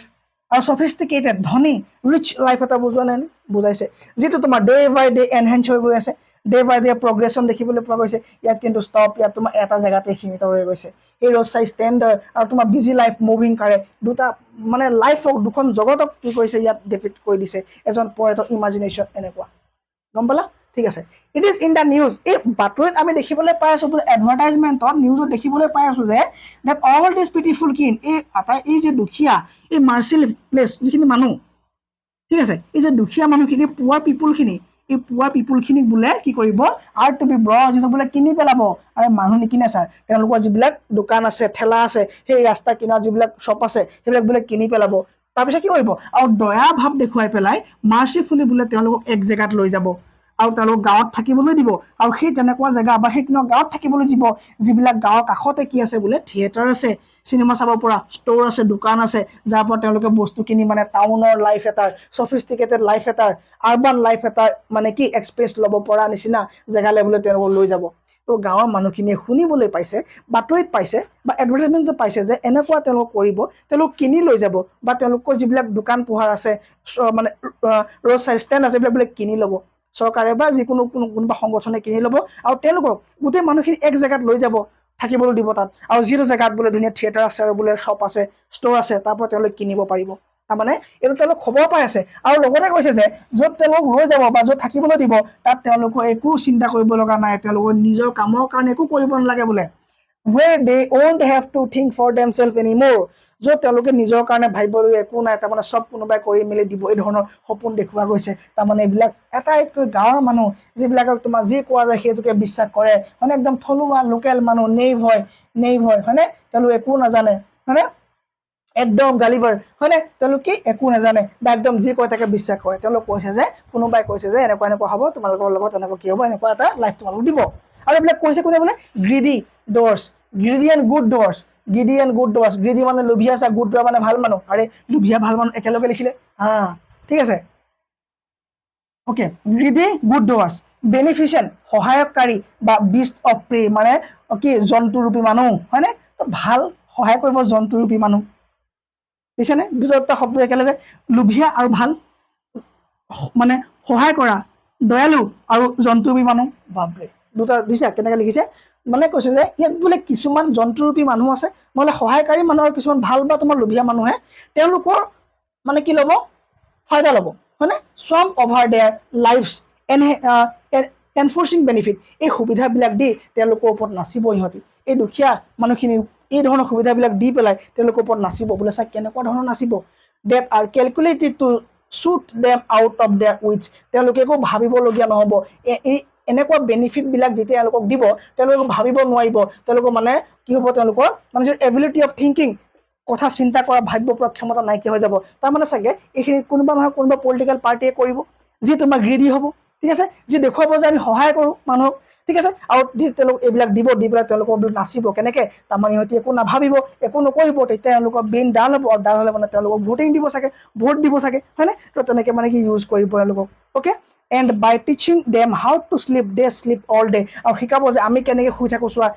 আৰু সফিষ্টিকেটেড ধনী ৰিচ লাইফ এটা বুজোৱা নাই নে, বুজাইছে, যিটো তোমাৰ ডে বাই ডে এনহেঞ্চ হৈ গৈ আছে, ডে বাই ডে প্ৰগ্ৰেছন দেখিবলৈ পোৱা গৈছে, ইয়াত কিন্তু ষ্টপ, ইয়াত তোমাৰ এটা জেগাতে সীমিত হৈ গৈছে, এই ৰ'ড চাইড ষ্টেণ্ডাৰ্ড আৰু তোমাৰ বিজি লাইফ মুভিং কাৰে দুটা মানে লাইফক দুখন জগতক কি কৰিছে ইয়াত ডেপিক্ট কৰি দিছে, এজন পয়েটৰ ইমাজিনেশ্যন এনেকুৱা, গম পালা, ঠিক আছে, it is in the news, এই বাতৰিত আমি দেখিবলৈ পাই আছো, এডভাৰটাইজমেণ্টত নিউজত দেখিবলৈ পাই আছো যে দেট অল দিছ পিটিফুল কিন, এই যে দুখীয়া, এই মাৰ্চিলেছ যিখিনি মানুহ, ঠিক আছে, এই যে দুখীয়া মানুহখিনি, পুৱাৰ পিপুলখিনি, এই পুৱাৰ পিপুলখিনিক বোলে কি কৰিব, আৰ টু বি ব্ৰড, যিটো বোলে কিনি পেলাব, আৰু মানুহ নিকিনে ছাৰ, তেওঁলোকৰ যিবিলাক দোকান আছে, ঠেলা আছে, সেই ৰাস্তা কিনাৰত যিবিলাক শ্বপ আছে, সেইবিলাক বোলে কিনি পেলাব, তাৰপিছত কি কৰিব, আৰু দয়া ভাৱ দেখুৱাই পেলাই মাৰ্চিফুলি বোলে তেওঁলোকক এক জেগাত লৈ যাব, আৰু তেওঁলোক গাঁৱত থাকিবলৈ দিব, আৰু সেই তেনেকুৱা জেগা বা সেই তেনেকুৱা গাঁৱত থাকিবলৈ দিব, যিবিলাক গাঁৱৰ কাষতে কি আছে বোলে, থিয়েটাৰ আছে, চিনেমা চাব পৰা ষ্ট'ৰ আছে, দোকান আছে, যাৰ পৰা তেওঁলোকে বস্তু কিনি মানে টাউনৰ লাইফ এটাৰ, সফিষ্টিকেটেড লাইফ এটাৰ, আৰ্বান লাইফ এটাৰ মানে কি এক্সপ্ৰেছ ল'ব পৰা নিচিনা জেগালৈ বোলে তেওঁলোকক লৈ যাব, তো গাঁৱৰ মানুহখিনিয়ে শুনিবলৈ পাইছে, বাতৰিত পাইছে বা এডভাৰটাইজমেণ্টত পাইছে যে এনেকুৱা তেওঁলোক কৰিব, তেওঁলোক কিনি লৈ যাব, বা তেওঁলোকৰ যিবিলাক দোকান পোহাৰ আছে, মানে ৰ'ড চাইড ষ্টেণ্ড আছে, এইবিলাক বোলে কিনি ল'ব, চৰকাৰে বা যিকোনো কোনোবা সংগঠনে কিনি ল'ব, আৰু তেওঁলোকক গোটেই মানুহখিনি এক জেগাত লৈ যাব, থাকিবলৈ দিব তাত, আৰু যিটো জেগাত বোলে ধুনীয়া থিয়েটাৰ আছে, আৰু বোলে শ্বপ আছে, ষ্ট'ৰ আছে, তাৰ পৰা তেওঁলোকে কিনিব পাৰিব, তাৰমানে এইটো তেওঁলোক খবৰ পাই আছে, আৰু লগতে কৈছে যে য'ত তেওঁলোক লৈ যাব বা য'ত থাকিবলৈ দিব, তাত তেওঁলোকৰ একো চিন্তা কৰিব লগা নাই, তেওঁলোকৰ নিজৰ কামৰ কাৰণে একো কৰিব নালাগে বোলে, where they won't have to think for themselves anymore, য'ত তেওঁলোকে নিজৰ কাৰণে ভাবিবলগীয়া একো নাই, তাৰমানে চব কোনোবাই কৰি মেলি দিব, এই ধৰণৰ সপোন দেখুওৱা গৈছে, তাৰমানে এইবিলাক এটাইতকৈ গাঁৱৰ মানুহ, যিবিলাকক তোমাৰ যি কোৱা যায় সেইটোকে বিশ্বাস কৰে, মানে একদম থলুৱা লোকেল মানুহ, নেইভ হয়, হয়নে, তেওঁলোক একো নাজানে, হয়নে, একদম গালিবাৰ, হয়নে, তেওঁলোক কি একো নাজানে, বা একদম যি কয় তাকে বিশ্বাস কৰে, তেওঁলোক কৈছে যে কোনোবাই কৈছে যে এনেকুৱা এনেকুৱা হ'ব, তোমালোকৰ লগত এনেকুৱা কি হ'ব, এনেকুৱা এটা লাইফ তোমালোক দিব, আৰু এইবিলাক কৈছে কোনে বোলে, গ্ৰিডি ডৰ্ছ, গ্ৰিডি এণ্ড গুড ডৰ্ছ, গ্ৰিডি এণ্ড গুড ডৰ্ছ, গ্ৰিডি মানে লোভিয়া আছে, গুড ডৰ মানে ভাল মানুহ, আৰে লোভিয়া ভাল মানুহ একেলগে লিখিলে, ঠিক আছে, অ'কে, গ্ৰিডি গুড ডৰ্ছ, বেনিফিচিয়েণ্ট সহায়ককাৰী, বা বিষ্ট অফ প্ৰে মানে কি জন্তুৰূপী মানুহ, হয়নে, তো ভাল সহায় কৰিব জন্তুৰূপী মানুহ, বুজিছেনে, দুটা শব্দ একেলগে, লোভিয়া আৰু ভাল, মানে সহায় কৰা, দয়ালু আৰু জন্তুৰূপী মানুহ, বাপৰে, দুটা দিছা কেনেকৈ লিখিছে, মানে কৈছে যে ইয়াত বোলে কিছুমান জন্তুৰূপী মানুহ আছে, নহ'লে সহায়কাৰী মানুহ, আৰু কিছুমান ভাল বা তোমাৰ লোভীয়া মানুহে তেওঁলোকৰ মানে কি ল'ব, ফাইদা ল'ব, হয়নে, চম অভাৰ দেয়াৰ লাইফছ এনফৰ্চিং বেনিফিট, এই সুবিধাবিলাক দি তেওঁলোকৰ ওপৰত নাচিব, সিহঁতি এই দুখীয়া মানুহখিনি এই ধৰণৰ সুবিধাবিলাক দি পেলাই তেওঁলোকৰ ওপৰত নাচিব, বোলে চাই কেনেকুৱা ধৰণৰ নাচিব, that are calculated to shoot them out of their with, তেওঁলোকে একো ভাবিবলগীয়া নহ'ব, এই এনেকুৱা বেনিফিটবিলাক যেতিয়া তেওঁলোকক দিব, তেওঁলোকে ভাবিব নোৱাৰিব, তেওঁলোকৰ মানে কি হ'ব, তেওঁলোকৰ মানে এবিলিটি অফ থিংকিং, কথা চিন্তা কৰা ভাবিব পৰা ক্ষমতা নাইকিয়া হৈ যাব, তাৰমানে চাগে এইখিনি কোনোবা নহয় কোনোবা পলিটিকেল পাৰ্টিয়ে কৰিব, যি তোমাৰ গ্ৰিডি হ'ব, ঠিক আছে, যি দেখুৱাব যে আমি সহায় কৰোঁ মানুহক, ঠিক আছে, আৰু তেওঁলোক এইবিলাক দিব, দি পেলাই তেওঁলোকৰ নাচিব কেনেকৈ, তাৰমানে সিহঁতি একো নাভাবিব, একো নকৰিব, তেতিয়া তেওঁলোকৰ ব্ৰেইন ডাল হ'ব, আৰু ডাল হ'লে মানে তেওঁলোকক ভোটিং দিব চাগে, ভোট দিব চাগে, হয়নে, তো তেনেকৈ মানে কি ইউজ কৰিব তেওঁলোকক, okay, and by teaching them how to sleep they sleep all day, আৰু শিকাব যে আমি কেনেকৈ শুই থাকোঁ চোৱা,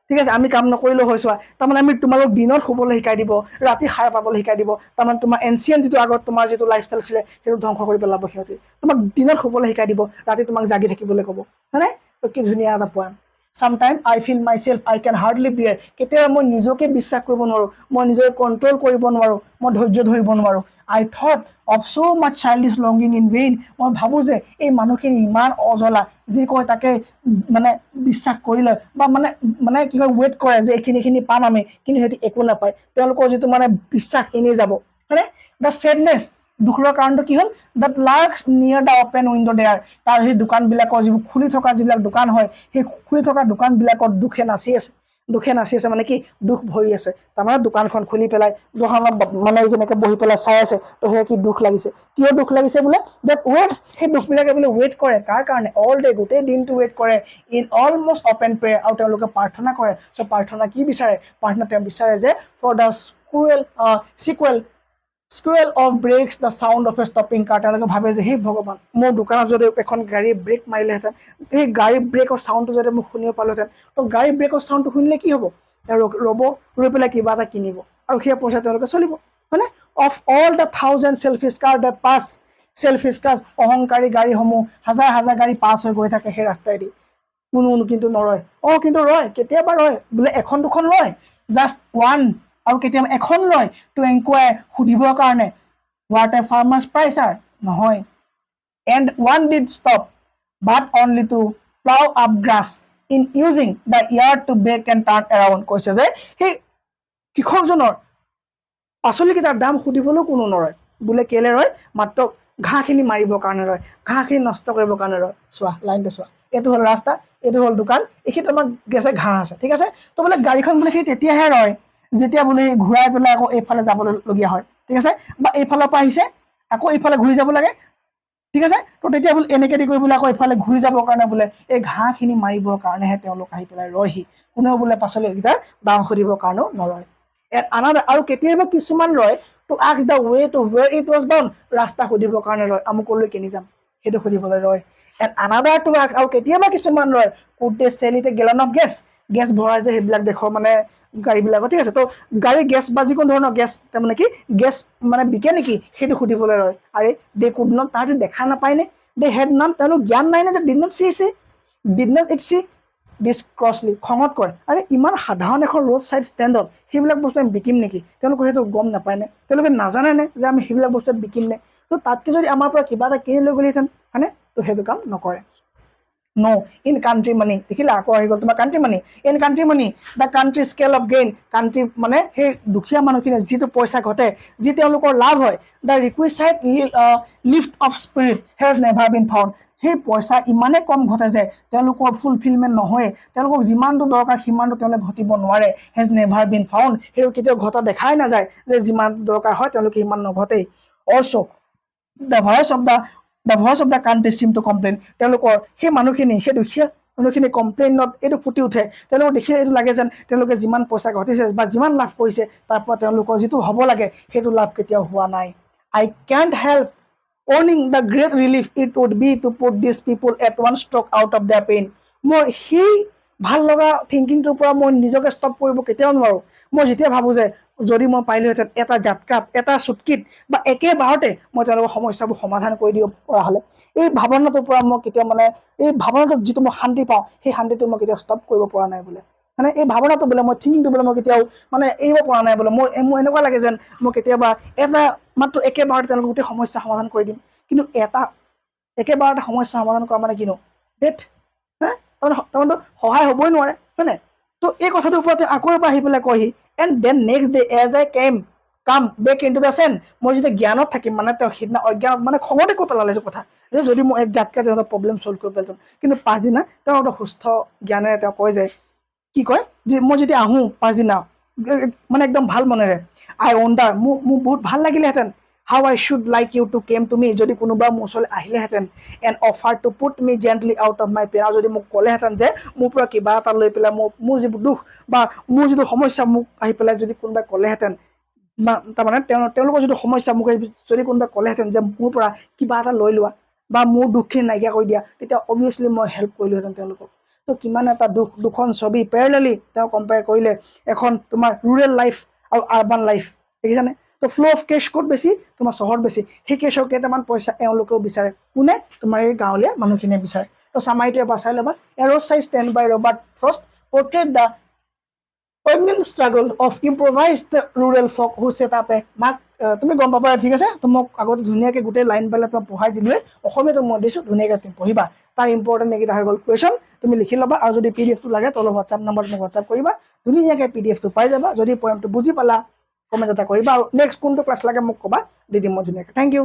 ঠিক আছে, আমি কাম নকৰিলেও হৈ চোৱা, তাৰমানে আমি তোমালোক দিনত শুবলৈ শিকাই দিব, ৰাতি সাৰ পাবলৈ শিকাই দিব, তাৰমানে তোমাৰ এনচিয়েণ্ট যিটো আগত তোমাৰ যিটো লাইফষ্টাইল আছিলে সেইটো ধ্বংস কৰি পেলাব সিহঁতি, তোমাক দিনত শুবলৈ শিকাই দিব, ৰাতি তোমাক জাগি থাকিবলৈ ক'ব, হয়নে, কি ধুনীয়া এটা point, Sometimes I feel myself I can hardly bear. কেতিয়াবা মই নিজকে বিশ্বাস কৰিব নোৱাৰো, মই নিজকে কন্ট্ৰল কৰিব নোৱাৰো, মই ধৈৰ্য ধৰিব নোৱাৰো. I thought of so much childish longing in vain. মই ভাবো যে এই মানুহখিনি ইমান অজলা, যি কয় তাকে মানে বিশ্বাস কৰিলে বা মানে মানে কি কয় ৱেইট কৰে যে এইখিনি পাম আমি, কিন্তু সিহঁতি একো নাপায়, তেওঁলোকৰ যিটো মানে বিশ্বাস এনেই যাব, হয়নে? দ্য চেডনেছ, দুখৰ কাৰণটো কি হ'ল? দ্যাট লাৰ্কছ নিয়াৰ দ্য অপেন উইণ্ড' দেয়াৰ, তাৰ সেই দোকানবিলাকৰ যিবোৰ খুলি থকা যিবিলাক দোকান হয়, সেই খুলি থকা দোকানবিলাকত দুখে নাচি আছে মানে কি দুখ ভৰি আছে, তাৰমানে দোকানখন খুলি পেলাই দোকানত মানে যেনেকৈ বহি পেলাই চাই আছে, তো সেই কি দুখ লাগিছে, কিয় দুখ লাগিছে বোলে? ডেট ৱেটছ, সেই দুখবিলাকে বোলে ৱেইট কৰে, কাৰ কাৰণে? অল ডে, গোটেই দিনটো ৱেইট কৰে, ইন অলমষ্ট অপেন প্ৰেয়াৰ, আৰু তেওঁলোকে প্ৰাৰ্থনা কৰে। চ' প্ৰাৰ্থনা কি বিচাৰে? প্ৰাৰ্থনা তেওঁ বিচাৰে যে for the squeal of brakes the sound of a stopping car, তেওঁলোকে ভাবে যে সেই ভগৱান, মোৰ দোকানত যদি এখন গাড়ীৰ ব্ৰেক মাৰিলেহেঁতেন, সেই গাড়ীৰ ব্ৰেকৰ চাউণ্ডটো যদি মই শুনিব পালোহেঁতেন, তো গাড়ীৰ ব্ৰেকৰ চাউণ্ডটো শুনিলে কি হ'ব? তেওঁ ৰৈ পেলাই কিবা এটা কিনিব, আৰু সেই পইচা তেওঁলোকে চলিব, হয়নে? Of all the thousand selfish cars that pass, selfish car, অহংকাৰী গাড়ীসমূহ হাজাৰ হাজাৰ গাড়ী পাছ হৈ গৈ থাকে সেই ৰাস্তাইদি, কোনো কিন্তু নৰয়। কিন্তু ৰয়, কেতিয়াবা ৰয়, বোলে এখন দুখন ৰয়, জাষ্ট ওৱান, আৰু কেতিয়াবা এখন ৰয় টু এনকুৱায়াৰ, সুধিবৰ কাৰণে what a farmer's price are, নহয়। And one did stop but only to plough up grass in using the yard to back and turn around, কৈছে যে সেই কৃষকজনৰ পাচলিকেইটাৰ দাম সুধিবলৈও কোনো নৰয়, বোলে কেলে ৰয়? মাত্ৰ ঘাঁহখিনি মাৰিবৰ কাৰণে ৰয়, ঘাঁহখিনি নষ্ট কৰিবৰ কাৰণে ৰয়। চোৱা লাইনটো চোৱা, এইটো হ'ল ৰাস্তা, এইটো হ'ল দোকান, এইখিনিত আমাৰ গেছে ঘাঁহ আছে, ঠিক আছে? তো বোলে গাড়ীখন বোলে সেই তেতিয়াহে ৰয় যেতিয়া বোলে ঘূৰাই পেলাই আকৌ এইফালে যাবলগীয়া হয়, ঠিক আছে? বা এইফালৰ পৰা আহিছে আকৌ এইফালে ঘূৰি যাব লাগে, ঠিক আছে? তো তেতিয়া বোলে এনেকৈ দি কৰি বোলে আকৌ এইফালে ঘূৰি যাবৰ কাৰণে বোলে এই ঘাঁহখিনি মাৰিবৰ কাৰণেহে তেওঁলোক আহি পেলাই ৰয়হি, কোনেও বোলে পাচলিকেইটাৰ দাম সুধিবৰ কাৰণেও নৰয়। আৰু কেতিয়াবা কিছুমান ৰয় to ask the way to where it was bound, ৰাস্তা সুধিবৰ কাৰণে ৰয়, আমুকলৈ কিনি যাম সেইটো সুধিবলৈ ৰয়। এণ্ড আনাডাৰ টু আস্ক, আৰু কেতিয়াবা কিছুমান ৰয় could they sell it a gallon of gas ভৰাই যে সেইবিলাক দেশৰ মানে গাড়ীবিলাকত, ঠিক আছে? তো গাড়ী গেছ বা যিকোনো ধৰণৰ গেছ, তাৰমানে কি গেছ মানে বিকে নেকি সেইটো সুধিবলৈ ৰয়। আৰে দে কুড নট, তাহাঁতি দেখা নাপায়নে? দে হেড নাম, তেওঁলোক জ্ঞান নাই নে যে ডিড নট চি দিছ ক্ৰছলি, খঙত কয় আৰে ইমান সাধাৰণ এখন ৰোড ছাইড ষ্টেণ্ডত সেইবিলাক বস্তু আমি বিকিম নেকি? তেওঁলোকে সেইটো গম নাপায়নে? তেওঁলোকে নাজানেনে যে আমি সেইবিলাক বস্তু বিকিম নে? তো তাতকৈ যদি আমাৰ পৰা কিবা এটা কিনি লৈ গ'লেহেঁতেন, হয়নে? তো সেইটো কাম নকৰে। নো ইন কাণ্ট্ৰি মানি, দেখিলা আকৌ আহি গ'ল তোমাৰ country money. In country money the country scale of gain, country মানে সেই দুখীয়া মানুহখিনিয়ে যিটো পইচা ঘটে, যি তেওঁলোকৰ লাভ হয়, the requisite lift of spirit has never been found, সেই পইচা ইমানেই কম ঘটে যে তেওঁলোকৰ ফুলফিলমেণ্ট নহয়, তেওঁলোকক যিমানটো দৰকাৰ সিমানটো তেওঁলোকে ঘটিব নোৱাৰে। হেজ নেভাৰ বিন ফাউণ্ড, সেইটো কেতিয়াও ঘটা দেখাই নাযায়, যে যিমান দৰকাৰ হয় তেওঁলোকে সিমান নঘটেই। Also' the voice of the country seem to complain, তেওঁলোকৰ সেই মানুহখিনি, সেই দুখীয়া মানুহখিনি কমপ্লেইনত এইটো ফুটি উঠে, তেওঁলোকক দেখিলে এইটো লাগে যেন তেওঁলোকে যিমান পইচা ঘটিছে বা যিমান লাভ কৰিছে তাৰ পৰা তেওঁলোকৰ যিটো হ'ব লাগে সেইটো লাভ কেতিয়াও হোৱা নাই। আই কেণ্ট help owning the great relief it would be to put these people at one stroke out of their pain, মই সেই ভাল লগা থিংকিংটোৰ পৰা মই নিজকে ষ্টপ কৰিব কেতিয়াও নোৱাৰোঁ। মই যেতিয়া ভাবোঁ যে যদি মই পাৰিলোহেঁতেন এটা জাতকাত, এটা চুটকিত বা একেবাৰতে মই তেওঁলোকৰ সমস্যাবোৰ সমাধান কৰি দিব পৰা হ'লে, এই ভাৱনাটোৰ পৰা মই কেতিয়াও মানে এই ভাৱনাটোত যিটো মই শান্তি পাওঁ সেই শান্তিটো মই কেতিয়াও ষ্টপ কৰিব পৰা নাই বোলে, মানে এই ভাৱনাটো বোলে মই থিংকিংটো বোলে মই কেতিয়াও মানে এৰিব পৰা নাই বোলে। মোৰ এনেকুৱা লাগে যেন মই কেতিয়াবা এটা মাত্ৰ একেবাৰতে তেওঁলোকৰ গোটেই সমস্যা সমাধান কৰি দিম, কিন্তু এটা একেবাৰতে সমস্যা সমাধান কৰা মানে কিনো ডেথ, তাৰমানে সহায় হ'বই নোৱাৰে, হয় নাই? তো এই কথাটোৰ ওপৰত আকৌ এবাৰ আহি পেলাই কয়হি, and then next day as I come back into the sane, মই যেতিয়া জ্ঞানত থাকিম, মানে তেওঁ সিদিনা অজ্ঞানত মানে খঙতে কৈ পেলালে এইটো কথা যে যদি মই এক জাতকৈ তেওঁলোকৰ প্ৰব্লেম চল্ভ কৰিব পাৰিলোঁ, কিন্তু পাছদিনা তেওঁ এটা সুস্থ জ্ঞানেৰে তেওঁ কয় যে কি কয় যে মই যেতিয়া আহোঁ পাছদিনা মানে একদম ভাল মনেৰে, আই ৱণ্ডাৰ, মোৰ বহুত ভাল লাগিলেহেঁতেন, how I should like you to came to me, যদি কোনোবা মোৰ ওচৰলৈ আহিলেহেঁতেন, and offer to put me gently out of my pain, আৰু যদি মোক ক'লেহেঁতেন যে মোৰ পৰা কিবা এটা লৈ পেলাই মোৰ যিবোৰ দুখ বা মোৰ যিটো সমস্যা মোক আহি পেলাই যদি কোনোবাই ক'লেহেঁতেন, তাৰমানে তেওঁলোকৰ যিটো সমস্যা মোক যদি কোনোবাই ক'লেহেঁতেন যে মোৰ পৰা কিবা এটা লৈ লোৱা বা মোৰ দুখখিনি নাইকিয়া কৰি দিয়া, তেতিয়া অভিয়াছলি মই হেল্প কৰিলোহেঁতেন তেওঁলোকক। তো কিমান এটা দুখন ছবি পেৰেলেলি তেওঁ কম্পেয়াৰ কৰিলে, এখন তোমাৰ ৰুৰেল লাইফ আৰু আৰ্বান লাইফ, দেখিছানে? তো ফ্ল' অফ কেছ ক'ত বেছি? তোমাৰ চহৰত বেছি। সেই কেছৰ কেইটামান পইচা এওঁলোকেও বিচাৰে, কোনে? তোমাৰ এই গাঁৱলীয়া মানুহখিনিয়ে বিচাৰে। তো সামাৰিটো এবাৰ চাই ল'বা arrows size 10 by Robert Frost portrait the poignant struggle of improvised rural folk who set up a mark তুমি গম পাবা ঠিক আছে তো মোক আগতে ধুনীয়াকৈ গোটেই লাইন বাইলে তোমাক পঢ়াই দিলোৱে অসমীয়াটো মই দিছোঁ ধুনীয়াকৈ তুমি পঢ়িবা তাৰ ইম্পৰ্টেণ্ট এইকেইটা হৈ গ'ল কুৱেশ্যন তুমি লিখি ল'বা আৰু যদি পিডিএফটো লাগে তলৰ হোৱাটছআপ নম্বৰ মোক হোৱাটছআপ কৰিবা ধুনীয়াকৈ পিডিএফটো পাই যাবা যদি পয়েমটো বুজি পালা কমেণ্ট এটা কৰিবা আৰু নেক্সট কোনটো ক্লাছ লাগে মোক ক'বা দি দিম মই ধুনীয়াকৈ থেংক ইউ